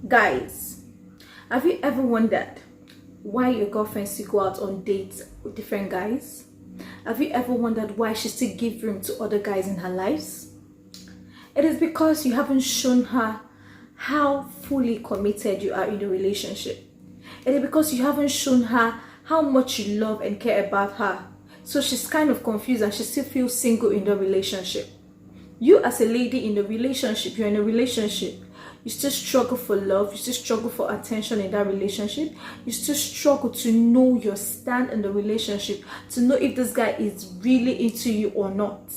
Guys, have you ever wondered why your girlfriend still go out on dates with different guys? Have you ever wondered why she still give room to other guys in her lives? It is because you haven't shown her how fully committed you are in the relationship. It is because you haven't shown her how much you love and care about her. So she's kind of confused and she still feels single in the relationship. You as a lady in the relationship, you're in a relationship, you still struggle for love, you still struggle for attention in that relationship, you still struggle to know your stand in the relationship, to know if this guy is really into you or not.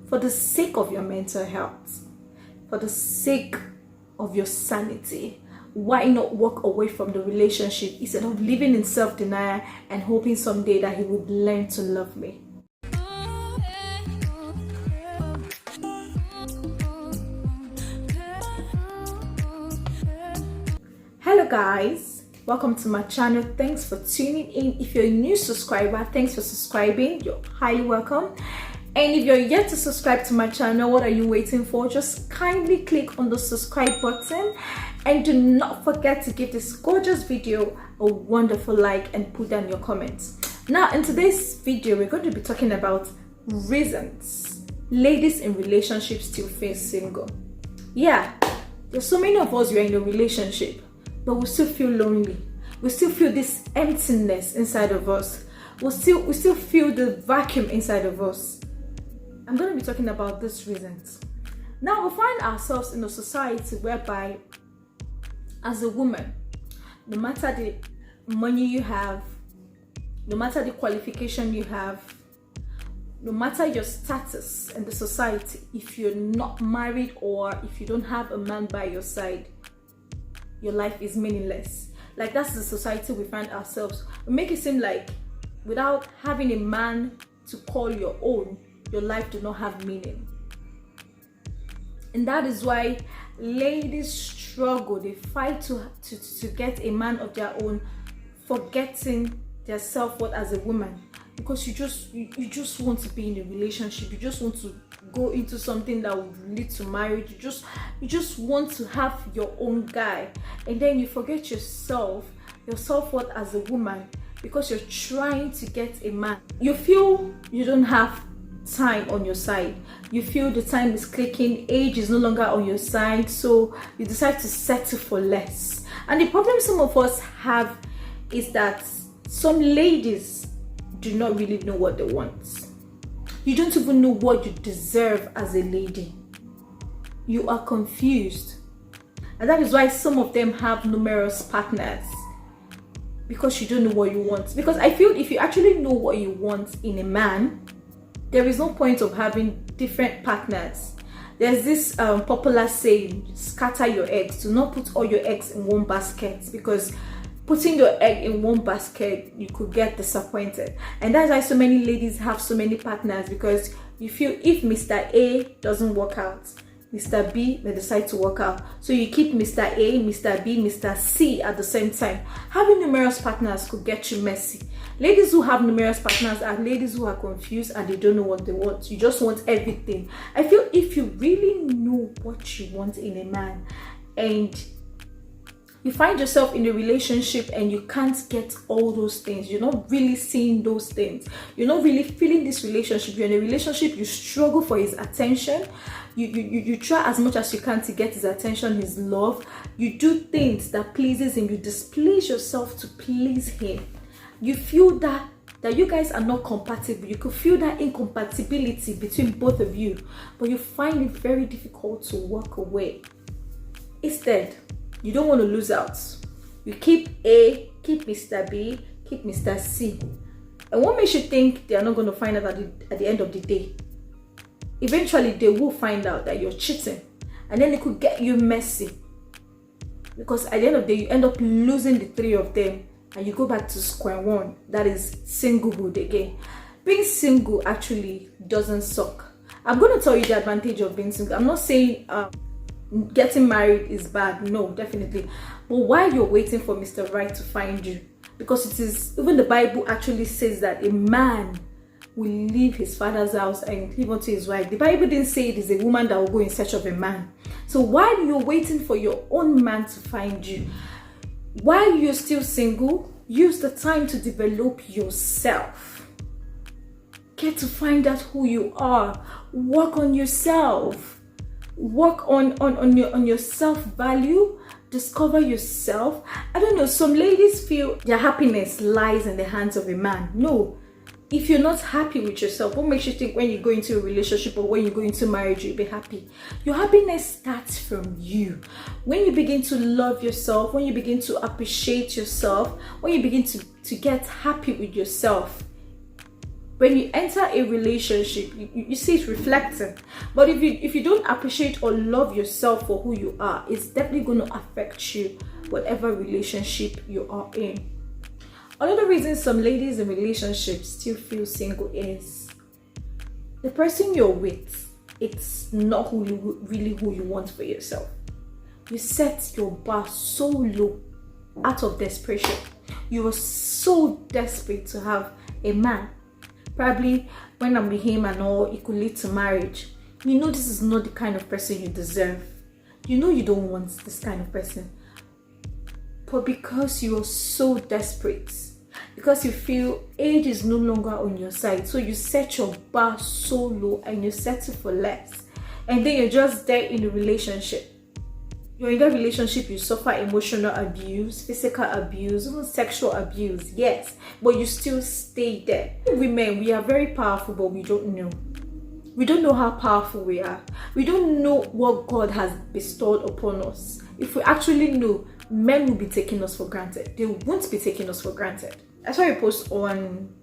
For the sake of your mental health, for the sake of your sanity, why not walk away from the relationship instead of living in self-denial and hoping someday that he would learn to love me? Hello guys, welcome to my channel. Thanks for tuning in. If you're a new subscriber, thanks for subscribing. You're highly welcome. And if you're yet to subscribe to my channel, what are you waiting for? Just kindly click on the subscribe button and do not forget to give this gorgeous video a wonderful like and put down your comments. Now in today's video, we're going to be talking about reasons ladies in relationships still feel single. Yeah, there's so many of us who are in a relationship, but we still feel lonely. We still feel this emptiness inside of us. We still feel the vacuum inside of us. I'm going to be talking about these reasons. Now, we find ourselves in a society whereby, as a woman, no matter the money you have, no matter the qualification you have, no matter your status in the society, if you're not married or if you don't have a man by your side, your life is meaningless. Like, that's the society we find ourselves. We make it seem like without having a man to call your own, your life do not have meaning. And that is why ladies struggle. They fight to get a man of their own, forgetting their self-worth as a woman. Because you just want to be in a relationship. You just want to go into something that would lead to marriage. You just want to have your own guy. And then you forget yourself, your self-worth as a woman, because you're trying to get a man. You feel you don't have time on your side. You feel the time is clicking, age is no longer on your side, so you decide to settle for less. And the problem some of us have is that some ladies do not really know what they want. You don't even know what you deserve as a lady. You are confused. And that is why some of them have numerous partners. Because you don't know what you want. Because I feel if you actually know what you want in a man, there is no point of having different partners. There's this popular saying, scatter your eggs. Do not put all your eggs in one basket, because putting your egg in one basket, you could get disappointed. And that's why so many ladies have so many partners, because you feel if Mr. A doesn't work out, Mr. B may decide to work out. So you keep Mr. A, Mr. B, Mr. C at the same time. Having numerous partners could get you messy. Ladies who have numerous partners are ladies who are confused and they don't know what they want. You just want everything. I feel if you really know what you want in a man, and you find yourself in a relationship and you can't get all those things, you're not really seeing those things, you're not really feeling this relationship, you're in a relationship, you struggle for his attention, you try as much as you can to get his attention, his love, you do things that pleases him, you displease yourself to please him, you feel that you guys are not compatible, you could feel that incompatibility between both of you, but you find it very difficult to walk away. Instead, you don't want to lose out. You keep A, keep Mr. B, keep Mr. C. And what makes you think they are not going to find out at the end of the day? Eventually, they will find out that you're cheating. And then it could get you messy. Because at the end of the day, you end up losing the three of them. And you go back to square one. That is singlehood again. Being single actually doesn't suck. I'm going to tell you the advantage of being single. I'm not saying getting married is bad. No, definitely. But while you're waiting for Mr. Right to find you, because it is, even the Bible actually says that a man will leave his father's house and cleave unto his wife. The Bible didn't say it is a woman that will go in search of a man. So while you're waiting for your own man to find you, while you're still single, use the time to develop yourself. Get to find out who you are. Work on yourself. Work on your self-value. Discover yourself. I don't know, some ladies feel their happiness lies in the hands of a man. No. If you're not happy with yourself, what makes you think when you go into a relationship or when you go into marriage you'll be happy? Your happiness starts from you. When you begin to love yourself, when you begin to appreciate yourself, when you begin to get happy with yourself, when you enter a relationship, you see it reflecting. But if you don't appreciate or love yourself for who you are, it's definitely going to affect you, whatever relationship you are in. Another reason some ladies in relationships still feel single is the person you're with, it's not really who you want for yourself. You set your bar so low out of desperation. You are so desperate to have a man. Probably when I'm with him and all, it could lead to marriage. You know this is not the kind of person you deserve. You know you don't want this kind of person. But because you are so desperate, because you feel age is no longer on your side, so you set your bar so low and you settle for less. And then you're just there in a relationship. You're in that relationship, you suffer emotional abuse, physical abuse, even sexual abuse, yes, but you still stay there. Women, we are very powerful, but we don't know. We don't know how powerful we are. We don't know what God has bestowed upon us. If we actually know, men will be taking us for granted. They won't be taking us for granted. I saw a post on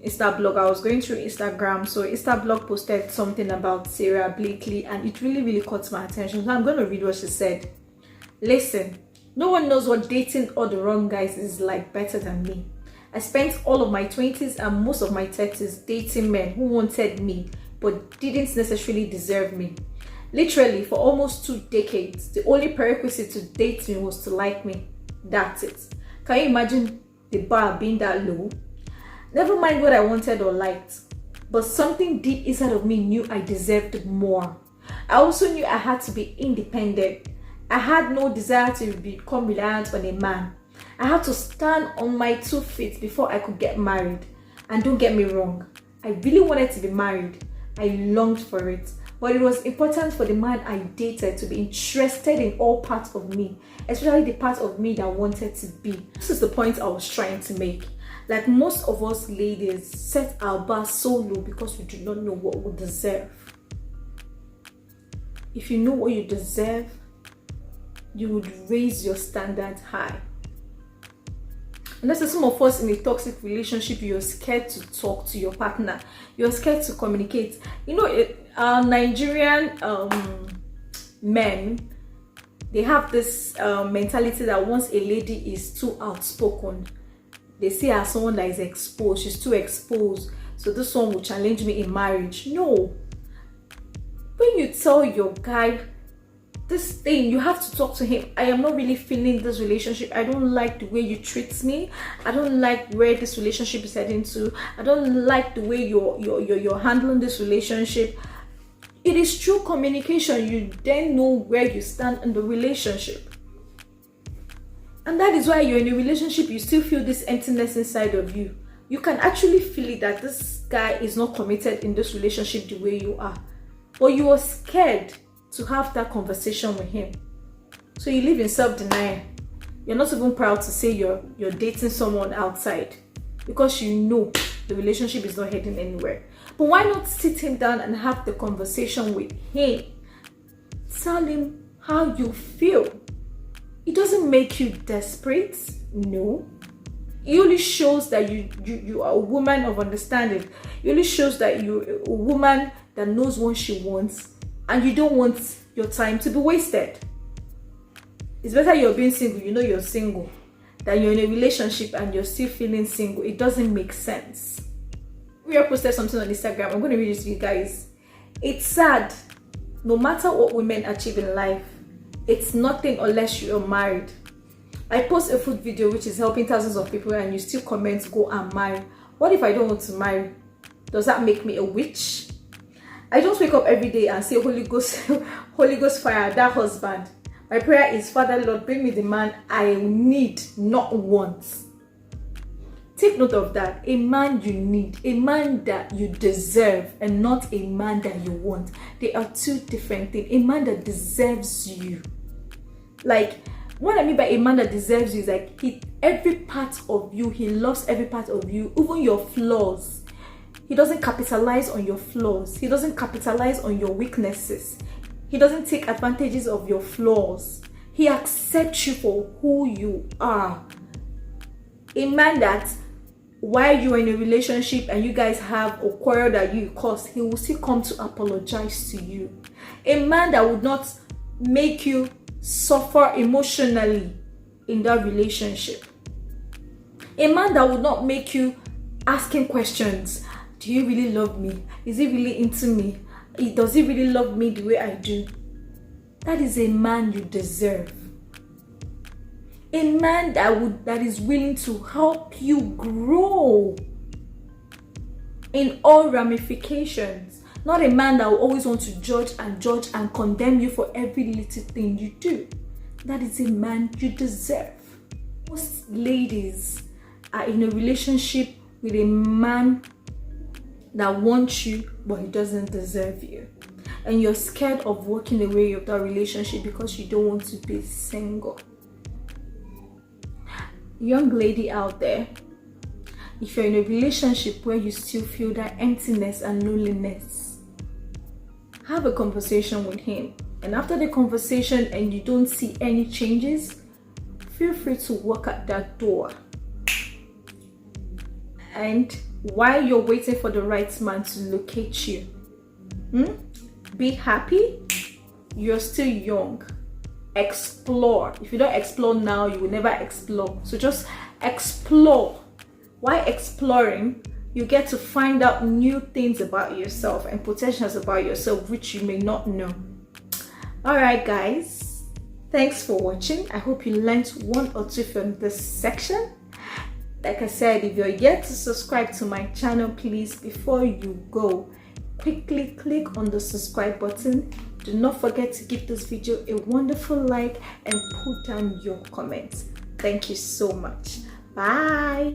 Instablog. I was going through Instagram, so Instablog posted something about Sarah Blakely, and it really caught my attention. So I'm going to read what she said. Listen, no one knows what dating all the wrong guys is like better than me. I spent all of my 20s and most of my 30s dating men who wanted me but didn't necessarily deserve me. Literally, for almost 2 decades, the only prerequisite to date me was to like me. That's it. Can you imagine the bar being that low? Never mind what I wanted or liked, but something deep inside of me knew I deserved more. I also knew I had to be independent. I had no desire to become reliant on a man. I had to stand on my 2 feet before I could get married. And don't get me wrong, I really wanted to be married. I longed for it. But it was important for the man I dated to be interested in all parts of me, especially the part of me that wanted to be. This is the point I was trying to make. Like most of us ladies set our bar so low because we do not know what we deserve. If you know what you deserve, you would raise your standards high. And that's why some of us in a toxic relationship, you're scared to talk to your partner. You're scared to communicate. You know, Nigerian men, they have this mentality that once a lady is too outspoken, they see her as someone that is exposed. She's too exposed, so this one will challenge me in marriage. No. When you tell your guy this thing, you have to talk to him. I am not really feeling this relationship. I don't like the way you treat me. I don't like where this relationship is heading to. I don't like the way you're handling this relationship. It is through communication you then know where you stand in the relationship. And that is why you're in a relationship, you still feel this emptiness inside of you. You can actually feel it that this guy is not committed in this relationship the way you are. But you are scared to have that conversation with him. So you live in self-denial. You're not even proud to say you're dating someone outside because you know the relationship is not heading anywhere. But why not sit him down and have the conversation with him? Tell him how you feel. It doesn't make you desperate, no. It only shows that you are a woman of understanding. It only shows that you're a woman that knows what she wants and you don't want your time to be wasted. It's better you're being single, you know you're single, than you're in a relationship and you're still feeling single. It doesn't make sense. We have posted something on Instagram. I'm going to read it to you guys. It's sad. No matter what women achieve in life, it's nothing unless you are married. I post a food video which is helping thousands of people and you still comment, go and marry. What if I don't want to marry? Does that make me a witch? I don't wake up every day and say, Holy Ghost, Holy Ghost fire, that husband. My prayer is, Father Lord, bring me the man I need, not want. Take note of that. A man you need, a man that you deserve, and not a man that you want. They are two different things. A man that deserves you. Like, what I mean by a man that deserves you is like, every part of you, he loves every part of you, even your flaws. He doesn't capitalize on your flaws. He doesn't capitalize on your weaknesses. He doesn't take advantages of your flaws. He accepts you for who you are. A man that, while you're in a relationship and you guys have a quarrel that you caused, he will still come to apologize to you. A man that would not make you suffer emotionally in that relationship. A man that would not make you asking questions. Do you really love me? Is he really into me? Does he really love me the way I do? That is a man you deserve. A man that is willing to help you grow in all ramifications. Not a man that will always want to judge and condemn you for every little thing you do. That is a man you deserve. Most ladies are in a relationship with a man that wants you, but he doesn't deserve you. And you're scared of walking away of that relationship because you don't want to be single. Young lady out there, if you're in a relationship where you still feel that emptiness and loneliness, have a conversation with him. And after the conversation and you don't see any changes, feel free to walk at that door. And while you're waiting for the right man to locate you, be happy. You're still young. Explore. If you don't explore now, you will never explore. So just explore. While exploring, you get to find out new things about yourself and potentials about yourself which you may not know. Alright guys, thanks for watching. I hope you learned one or two from this section. Like I said, if you're yet to subscribe to my channel, please, before you go, quickly click on the subscribe button. Do not forget to give this video a wonderful like and put down your comments. Thank you so much. Bye.